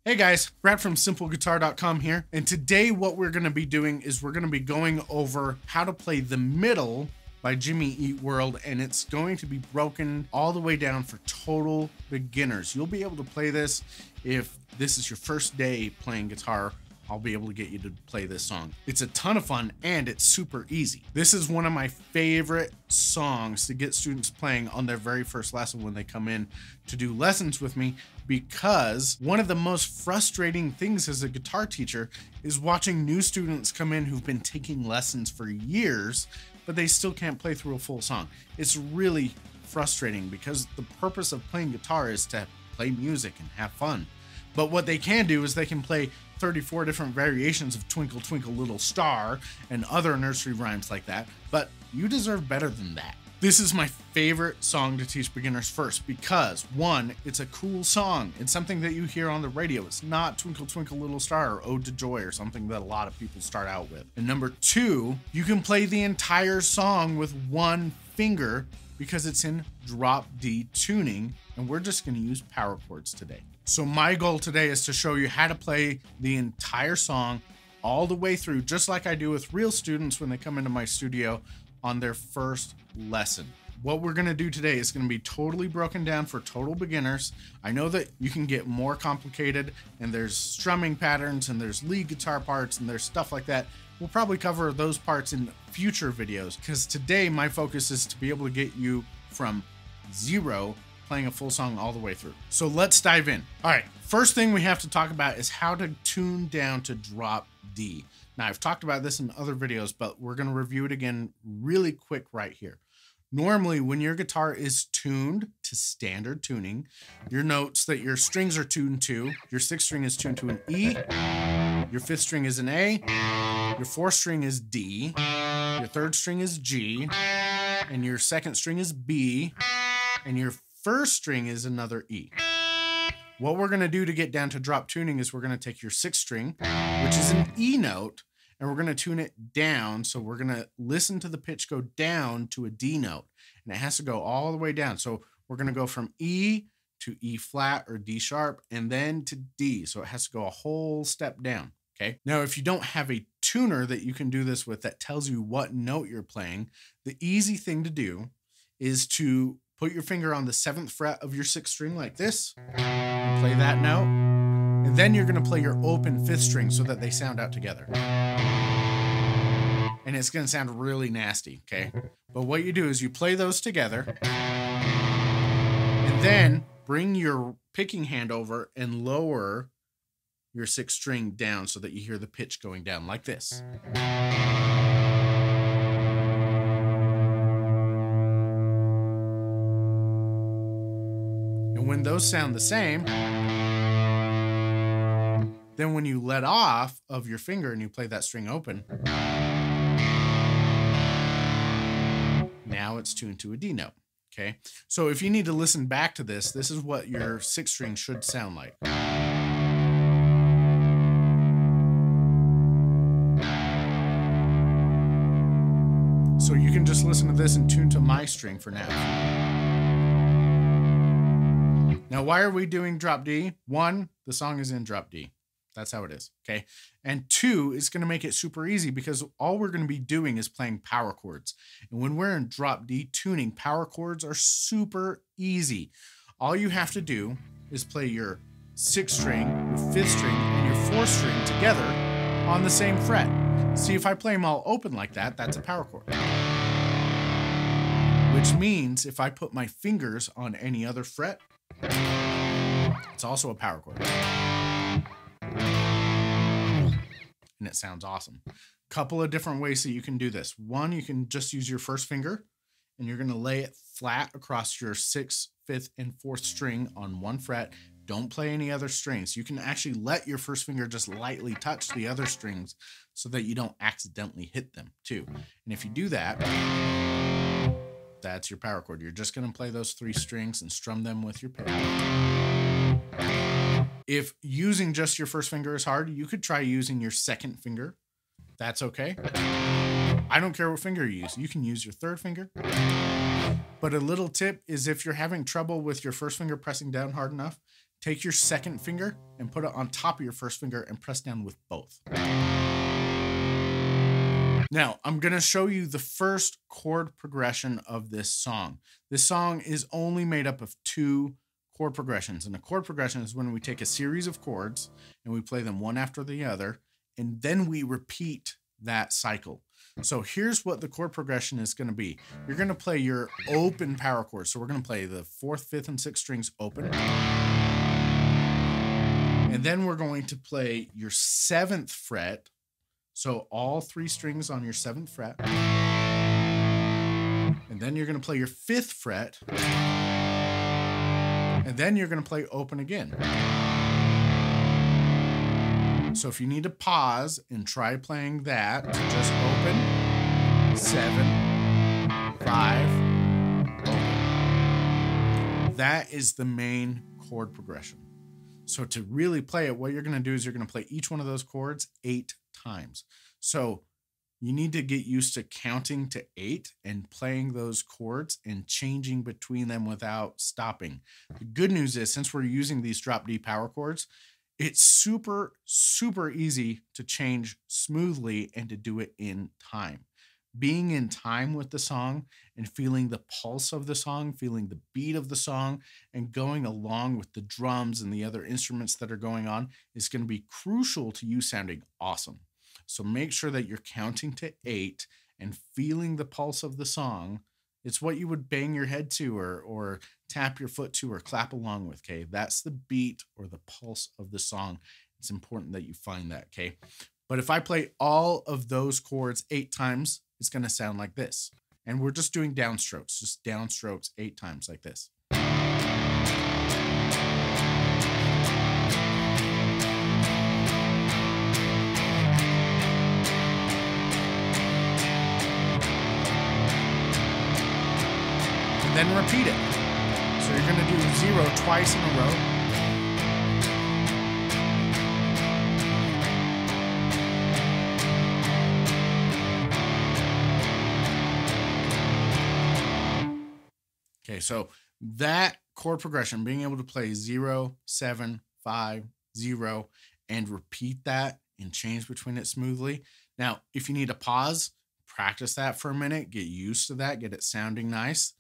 Hey guys, Brad from simpleguitar.com here, and today what we're going to be doing is we're going to be going over how to play The Middle by Jimmy Eat World, and it's going to be broken all the way down for total beginners. You'll be able to play this if this is your first day playing guitar. I'll be able to get you to play this song. It's a ton of fun and it's super easy. This is one of my favorite songs to get students playing on their very first lesson when they come in to do lessons with me, because one of the most frustrating things as a guitar teacher is watching new students come in who've been taking lessons for years, but they still can't play through a full song. It's really frustrating because the purpose of playing guitar is to play music and have fun. But what they can do is they can play 34 different variations of Twinkle Twinkle Little Star and other nursery rhymes like that, but you deserve better than that. This is my favorite song to teach beginners first because, one, it's a cool song. It's something that you hear on the radio. It's not Twinkle Twinkle Little Star or Ode to Joy or something that a lot of people start out with. And number two, you can play the entire song with one finger because it's in drop D tuning, and we're just going to use power chords today. So my goal today is to show you how to play the entire song all the way through, just like I do with real students when they come into my studio on their first lesson. What we're going to do today is going to be totally broken down for total beginners. I know that you can get more complicated, and there's strumming patterns and there's lead guitar parts and there's stuff like that. We'll probably cover those parts in future videos, because today my focus is to be able to get you from zero playing a full song all the way through. So let's dive in. All right, first thing we have to talk about is how to tune down to drop D. Now, I've talked about this in other videos, but we're going to review it again really quick right here. Normally, when your guitar is tuned to standard tuning, your notes that your strings are tuned to, your sixth string is tuned to an E, your fifth string is an A, your fourth string is D, your third string is G, and your second string is B, and your first string is another E. What we're going to do to get down to drop tuning is we're going to take your sixth string, which is an E note, and we're going to tune it down. So we're going to listen to the pitch go down to a D note, and it has to go all the way down. So we're going to go from E to E flat or D sharp and then to D. So it has to go a whole step down. Okay. Now, if you don't have a tuner that you can do this with that tells you what note you're playing, the easy thing to do is to put your finger on the 7th fret of your 6th string like this, and play that note, and then you're going to play your open 5th string so that they sound out together. And it's going to sound really nasty, okay? But what you do is you play those together, and then bring your picking hand over and lower your 6th string down so that you hear the pitch going down like this. When those sound the same, then when you let off of your finger and you play that string open, now it's tuned to a D note, okay? So if you need to listen back to this, this is what your sixth string should sound like. So you can just listen to this and tune to my string for now. Now, why are we doing drop D? One, the song is in drop D. That's how it is, okay? And two, it's going to make it super easy because all we're going to be doing is playing power chords. And when we're in drop D tuning, power chords are super easy. All you have to do is play your 6th string, your 5th string, and your 4th string together on the same fret. See, if I play them all open like that, that's a power chord. Which means if I put my fingers on any other fret, it's also a power chord. And it sounds awesome. Couple of different ways that you can do this. One, you can just use your first finger and you're going to lay it flat across your 6th, 5th, and 4th string on one fret. Don't play any other strings. You can actually let your first finger just lightly touch the other strings so that you don't accidentally hit them too. And if you do that, that's your power chord. You're just going to play those 3 strings and strum them with your pick. If using just your first finger is hard, you could try using your second finger. That's okay. I don't care what finger you use. You can use your third finger. But a little tip is if you're having trouble with your first finger pressing down hard enough, take your second finger and put it on top of your first finger and press down with both. Now, I'm going to show you the first chord progression of this song. This song is only made up of 2 chord progressions. And a chord progression is when we take a series of chords and we play them one after the other, and then we repeat that cycle. So here's what the chord progression is going to be. You're going to play your open power chords. So we're going to play the 4th, 5th, and 6th strings open. And then we're going to play your 7th fret. So all 3 strings on your 7th fret. And then you're going to play your 5th fret. And then you're going to play open again. So if you need to pause and try playing that, just open, 7, 5, open. That is the main chord progression. So to really play it, what you're going to do is you're going to play each one of those chords 8 times. So you need to get used to counting to 8 and playing those chords and changing between them without stopping. The good news is, since we're using these drop D power chords, it's super, super easy to change smoothly and to do it in time. Being in time with the song and feeling the pulse of the song, feeling the beat of the song, and going along with the drums and the other instruments that are going on is going to be crucial to you sounding awesome. So make sure that you're counting to 8 and feeling the pulse of the song. It's what you would bang your head to or tap your foot to or clap along with, okay? That's the beat or the pulse of the song. It's important that you find that, okay? But if I play all of those chords 8 times, it's going to sound like this. And we're just doing downstrokes, just downstrokes 8 times like this. Then repeat it. So you're going to do 0 twice in a row. Okay, so that chord progression, being able to play 0, 7, 5, 0, and repeat that and change between it smoothly. Now, if you need a pause, practice that for a minute, get used to that, get it sounding nice.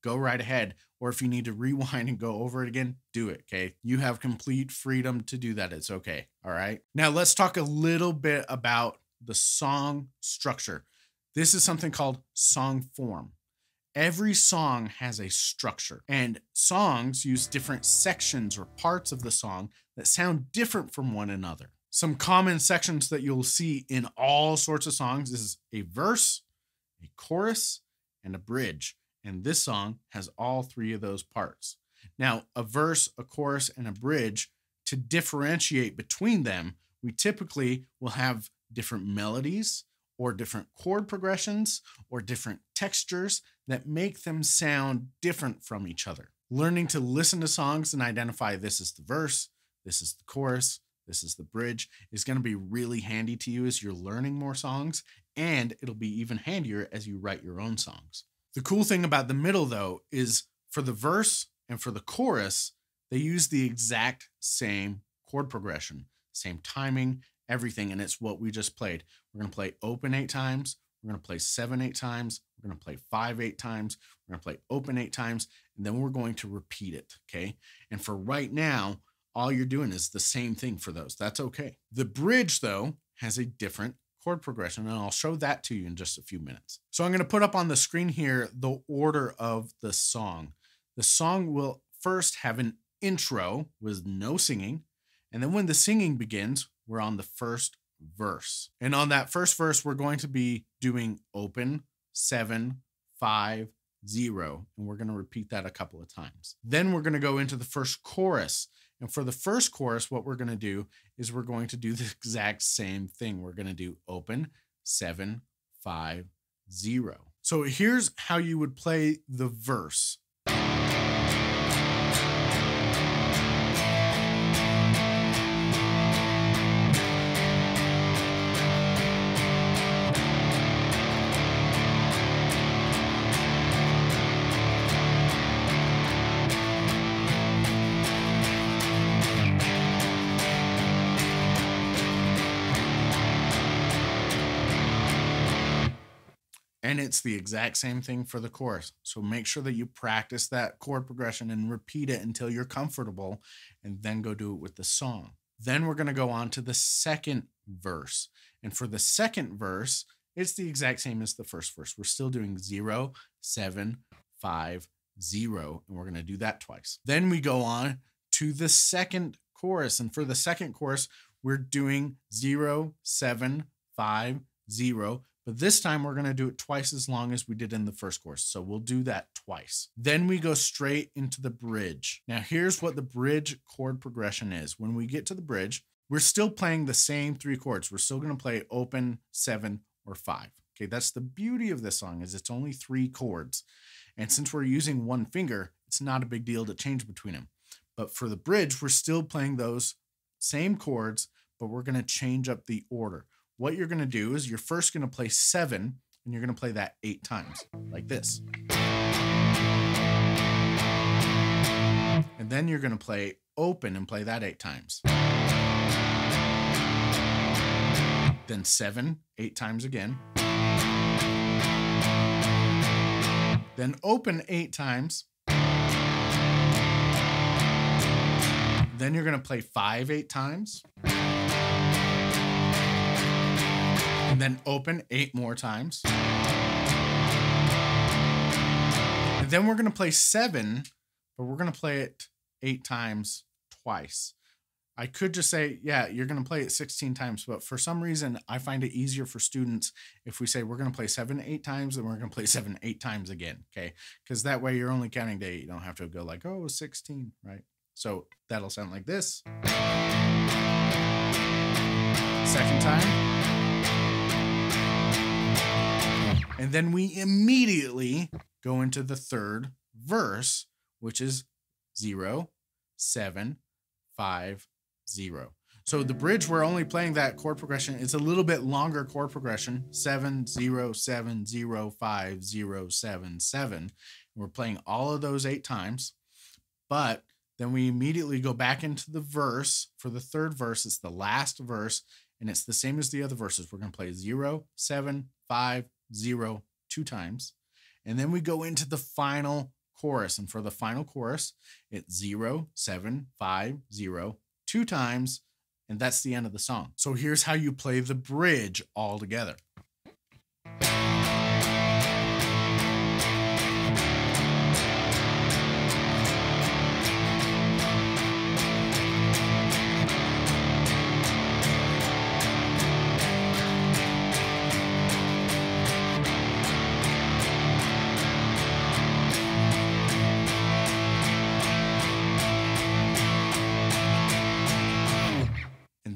Go right ahead. Or if you need to rewind and go over it again, do it, okay? You have complete freedom to do that. It's okay, all right? Now let's talk a little bit about the song structure. This is something called song form. Every song has a structure, and songs use different sections or parts of the song that sound different from one another. Some common sections that you'll see in all sorts of songs is a verse, a chorus, and a bridge. And this song has all 3 of those parts. Now, a verse, a chorus, and a bridge, to differentiate between them, we typically will have different melodies or different chord progressions or different textures that make them sound different from each other. Learning to listen to songs and identify this is the verse, this is the chorus, this is the bridge is going to be really handy to you as you're learning more songs, and it'll be even handier as you write your own songs. The cool thing about the middle, though, is for the verse and for the chorus, they use the exact same chord progression, same timing, everything, and it's what we just played. We're going to play open 8 times. We're going to play 7 8 times. We're going to play 5 8 times. We're going to play open 8 times, and then we're going to repeat it, okay? And for right now, all you're doing is the same thing for those. That's okay. The bridge, though, has a different chord progression, and I'll show that to you in just a few minutes. So I'm going to put up on the screen here the order of the song. The song will first have an intro with no singing, and then when the singing begins, we're on the first verse. And on that first verse, we're going to be doing open, 7, 5, 0, and we're going to repeat that a couple of times. Then we're going to go into the first chorus. And for the first chorus, what we're going to do is we're going to do the exact same thing. We're going to do open, 7, 5, 0. So here's how you would play the verse. And it's the exact same thing for the chorus. So make sure that you practice that chord progression and repeat it until you're comfortable, and then go do it with the song. Then we're going to go on to the second verse. And for the second verse, it's the exact same as the first verse. We're still doing 0, 7, 5, 0, and we're going to do that twice. Then we go on to the second chorus. And for the second chorus, we're doing 0, 7, 5, 0. But this time we're going to do it twice as long as we did in the first chorus. So we'll do that twice. Then we go straight into the bridge. Now here's what the bridge chord progression is. When we get to the bridge, we're still playing the same 3 chords. We're still going to play open, 7, or 5. Okay, that's the beauty of this song, is it's only 3 chords. And since we're using one finger, it's not a big deal to change between them. But for the bridge, we're still playing those same chords, but we're going to change up the order. What you're going to do is you're first going to play 7, and you're going to play that 8 times, like this. And then you're going to play open and play that 8 times. Then 7, 8 times again. Then open 8 times. Then you're going to play 5, 8 times. And then open 8 more times. And then we're going to play 7, but we're going to play it 8 times twice. I could just say, yeah, you're going to play it 16 times, but for some reason, I find it easier for students if we say we're going to play 7, 8 times, and we're going to play 7, 8 times again, okay? Because that way you're only counting to 8. You don't have to go like, oh, 16, right? So that'll sound like this. Second time. And then we immediately go into the third verse, which is 0, 7, 5, 0. So the bridge, we're only playing that chord progression. It's a little bit longer chord progression. 7, 0, 7, 0, 5, 0, 7, 7. We're playing all of those 8 times. But then we immediately go back into the verse. For the third verse, it's the last verse, and it's the same as the other verses. We're going to play 0, 7, 5, 0 2 times. And then we go into the final chorus. And for the final chorus, it's 0, 7, 5, 0 2 times. And that's the end of the song. So here's how you play the bridge all together.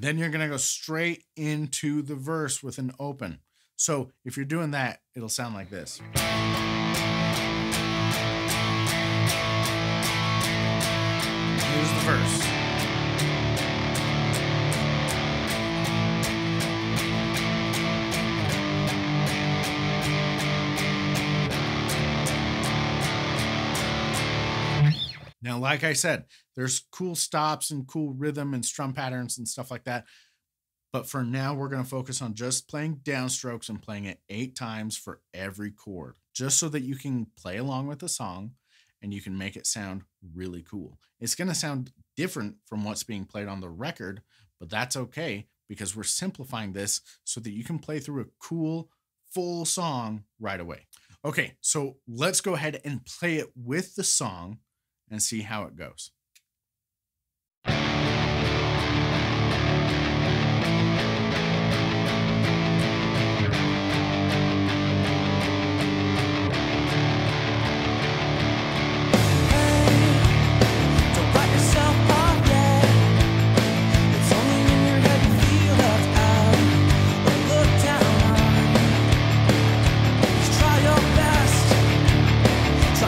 Then you're going to go straight into the verse with an open. So if you're doing that, it'll sound like this. Here's the verse. Now, like I said, there's cool stops and cool rhythm and strum patterns and stuff like that. But for now, we're going to focus on just playing downstrokes and playing it 8 times for every chord, just so that you can play along with the song and you can make it sound really cool. It's going to sound different from what's being played on the record, but that's okay because we're simplifying this so that you can play through a cool, full song right away. Okay, so let's go ahead and play it with the song and see how it goes.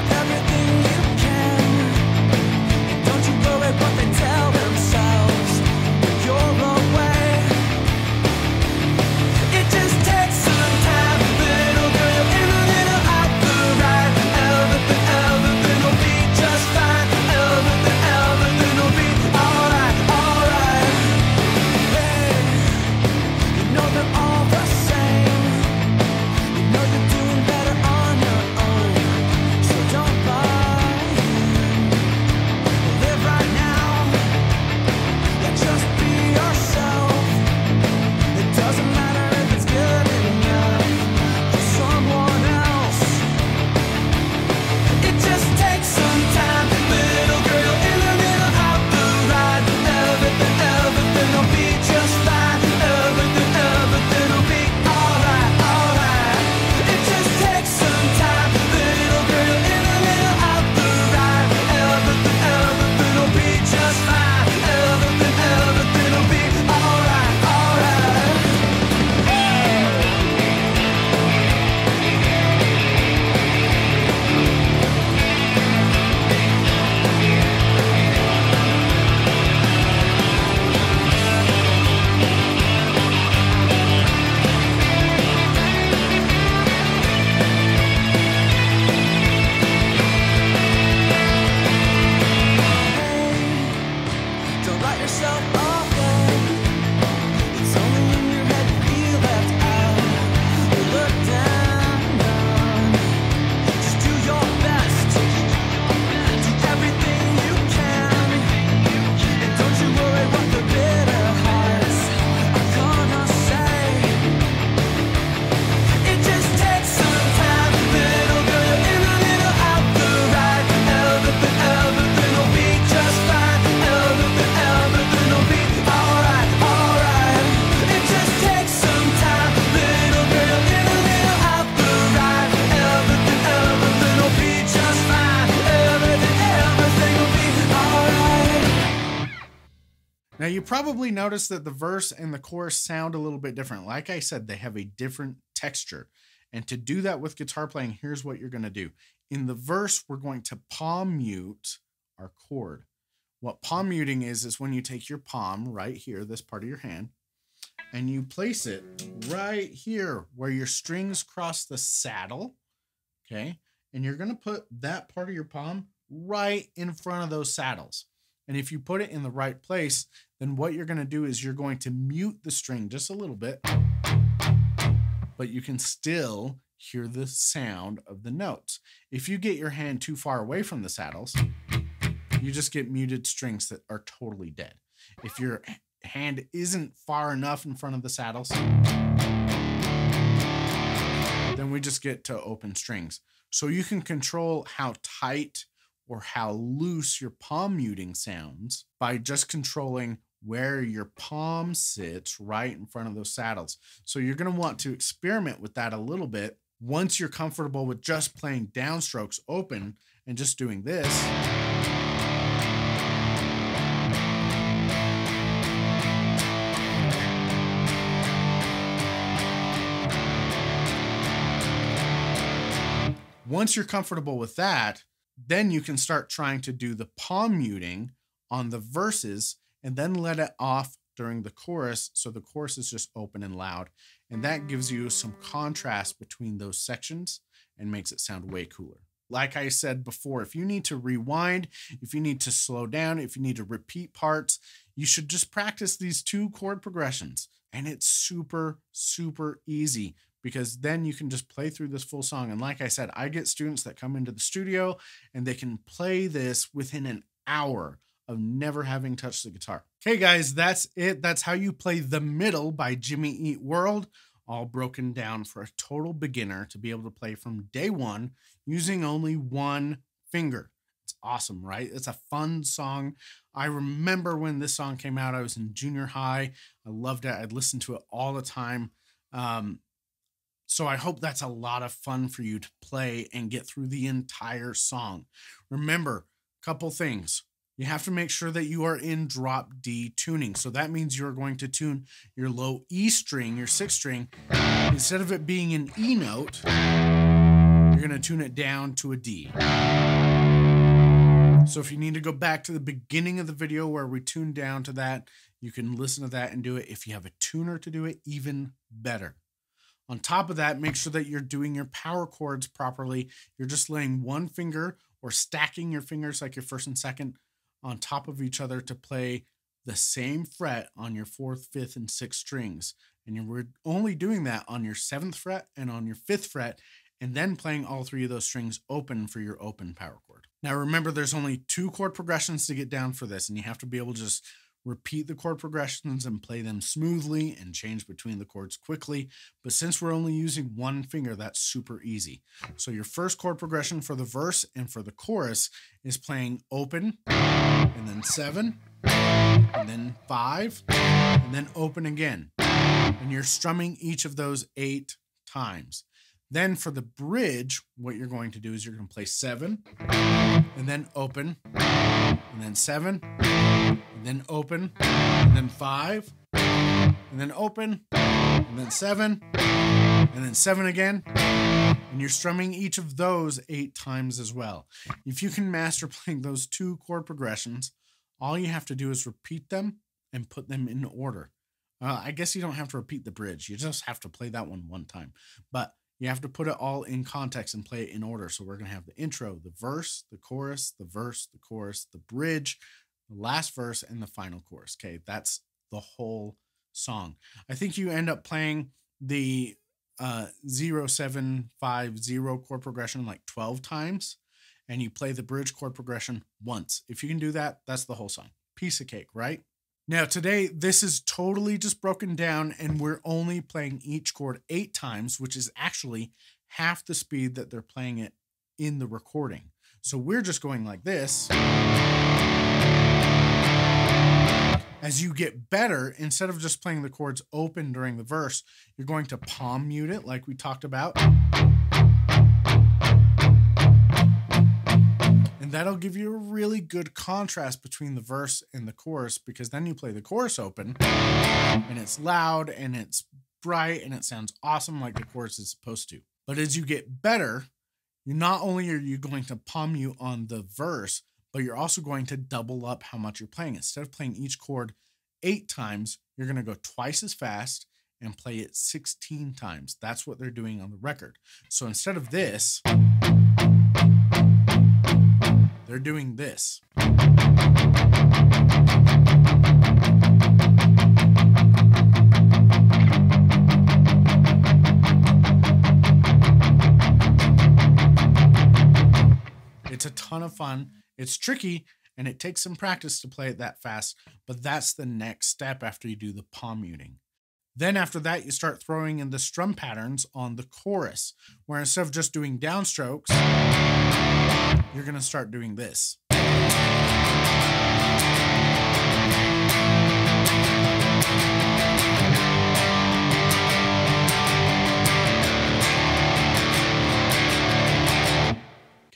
Everything you can, and probably noticed that the verse and the chorus sound a little bit different. Like I said, they have a different texture. And to do that with guitar playing, here's what you're going to do. In the verse, we're going to palm mute our chord. What palm muting is when you take your palm right here, this part of your hand, and you place it right here where your strings cross the saddle, okay? And you're going to put that part of your palm right in front of those saddles. And if you put it in the right place, then what you're going to do is you're going to mute the string just a little bit, but you can still hear the sound of the notes. If you get your hand too far away from the saddles, you just get muted strings that are totally dead. If your hand isn't far enough in front of the saddles, then we just get to open strings. So you can control how tight or how loose your palm muting sounds by just controlling where your palm sits right in front of those saddles. So you're going to want to experiment with that a little bit. Once you're comfortable with just playing downstrokes open and just doing this, once you're comfortable with that, then you can start trying to do the palm muting on the verses and then let it off during the chorus. So the chorus is just open and loud. And that gives you some contrast between those sections and makes it sound way cooler. Like I said before, if you need to rewind, if you need to slow down, if you need to repeat parts, you should just practice these 2 chord progressions. And it's super, super easy, because then you can just play through this full song. And like I said, I get students that come into the studio and they can play this within an hour of never having touched the guitar. Okay, guys, that's it. That's how you play The Middle by Jimmy Eat World, all broken down for a total beginner to be able to play from day one using only 1 finger. It's awesome, right? It's a fun song. I remember when this song came out, I was in junior high. I loved it. I'd listen to it all the time. So I hope that's a lot of fun for you to play and get through the entire song. Remember, a couple things. You have to make sure that you are in drop D tuning. So that means you're going to tune your low E string, your 6th string. Instead of it being an E note, you're going to tune it down to a D. So if you need to go back to the beginning of the video where we tuned down to that, you can listen to that and do it. If you have a tuner to do it, even better. On top of that, make sure that you're doing your power chords properly. You're just laying 1 finger or stacking your fingers like your 1st and 2nd on top of each other to play the same fret on your 4th, 5th, and 6th strings. And you're only doing that on your 7th fret and on your 5th fret, and then playing all 3 of those strings open for your open power chord. Now remember, there's only 2 chord progressions to get down for this, and you have to be able to just repeat the chord progressions and play them smoothly and change between the chords quickly. But since we're only using 1 finger, that's super easy. So your first chord progression for the verse and for the chorus is playing open, and then 7, and then 5, and then open again. And you're strumming each of those 8 times. Then for the bridge, what you're going to do is you're going to play 7, and then open, and then 7, and then open, and then 5, and then open, and then 7, and then 7 again. And you're strumming each of those 8 times as well. If you can master playing those 2 chord progressions, all you have to do is repeat them and put them in order. I guess you don't have to repeat the bridge. You just have to play that one time. But you have to put it all in context and play it in order. So we're going to have the intro, the verse, the chorus, the verse, the chorus, the bridge, the last verse, and the final chorus. Okay, that's the whole song. I think you end up playing the 0750 chord progression like 12 times, and you play the bridge chord progression once. If you can do that, that's the whole song. Piece of cake, right? Now today, this is totally just broken down, and we're only playing each chord 8 times, which is actually half the speed that they're playing it in the recording. So we're just going like this. As you get better, instead of just playing the chords open during the verse, you're going to palm mute it like we talked about. And that'll give you a really good contrast between the verse and the chorus, because then you play the chorus open and it's loud and it's bright and it sounds awesome like the chorus is supposed to. But as you get better, not only are you going to palm mute on the verse, but you're also going to double up how much you're playing. Instead of playing each chord 8 times, you're going to go twice as fast and play it 16 times. That's what they're doing on the record. So instead of this, they're doing this. It's a ton of fun. It's tricky and it takes some practice to play it that fast, but that's the next step after you do the palm muting. Then after that, you start throwing in the strum patterns on the chorus, where instead of just doing downstrokes, you're going to start doing this.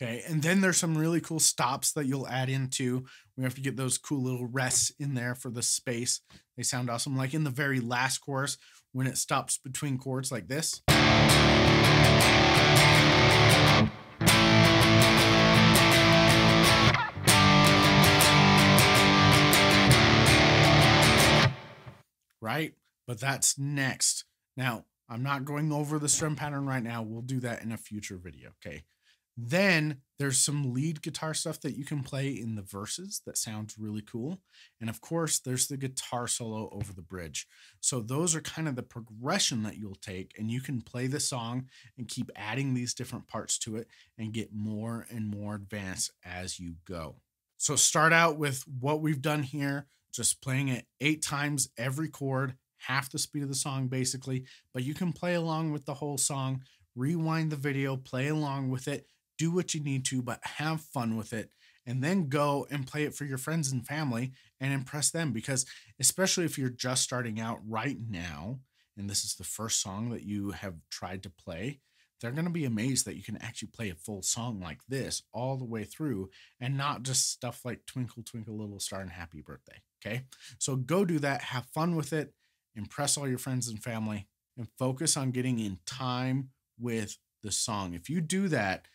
Okay, and then there's some really cool stops that you'll add into. We have to get those cool little rests in there for the space. They sound awesome. Like in the very last chorus, when it stops between chords like this. Right? But that's next. Now, I'm not going over the strum pattern right now. We'll do that in a future video, okay? Then there's some lead guitar stuff that you can play in the verses that sounds really cool. And of course, there's the guitar solo over the bridge. So those are kind of the progression that you'll take, and you can play the song and keep adding these different parts to it and get more and more advanced as you go. So start out with what we've done here, just playing it 8 times every chord, half the speed of the song basically, but you can play along with the whole song, rewind the video, play along with it, do what you need to, but have fun with it, and then go and play it for your friends and family and impress them. Because especially if you're just starting out right now, and this is the first song that you have tried to play, they're going to be amazed that you can actually play a full song like this all the way through and not just stuff like Twinkle, Twinkle, Little Star and Happy Birthday. Okay, so go do that, have fun with it, impress all your friends and family, and focus on getting in time with the song. If you do that,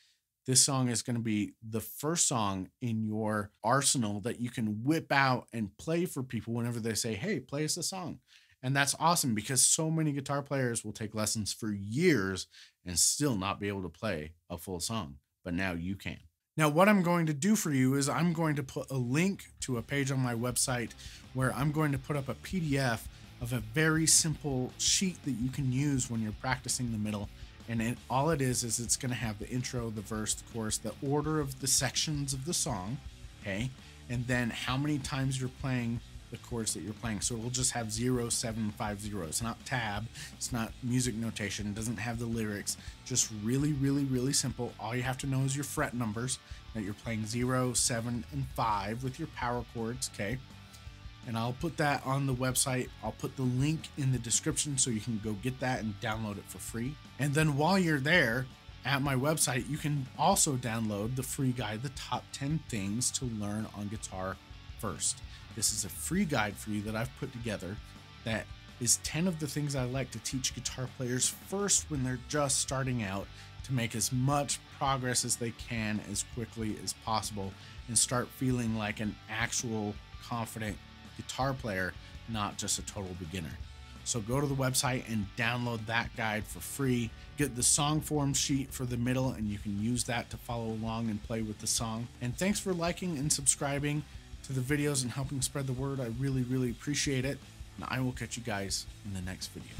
this song is going to be the first song in your arsenal that you can whip out and play for people whenever they say, hey, play us a song. And that's awesome, because so many guitar players will take lessons for years and still not be able to play a full song. But now you can. Now, what I'm going to do for you is I'm going to put a link to a page on my website where I'm going to put up a PDF of a very simple sheet that you can use when you're practicing the middle. And all it is it's going to have the intro, the verse, the chorus, the order of the sections of the song, okay? And then how many times you're playing the chords that you're playing. So it'll just have 0, 7, 5, 0. It's not tab. It's not music notation. It doesn't have the lyrics. Just really, really, really simple. All you have to know is your fret numbers, that you're playing 0, 7, and 5 with your power chords, okay? And I'll put that on the website. I'll put the link in the description so you can go get that and download it for free. And then while you're there at my website, you can also download the free guide, The Top 10 Things to Learn on Guitar First. This is a free guide for you that I've put together that is 10 of the things I like to teach guitar players first when they're just starting out, to make as much progress as they can as quickly as possible and start feeling like an actual confident guitar player, not just a total beginner. So go to the website and download that guide for free. Get the Songform sheet for the middle, and you can use that to follow along and play with the song. And thanks for liking and subscribing to the videos and helping spread the word. I really, really appreciate it. And I will catch you guys in the next video.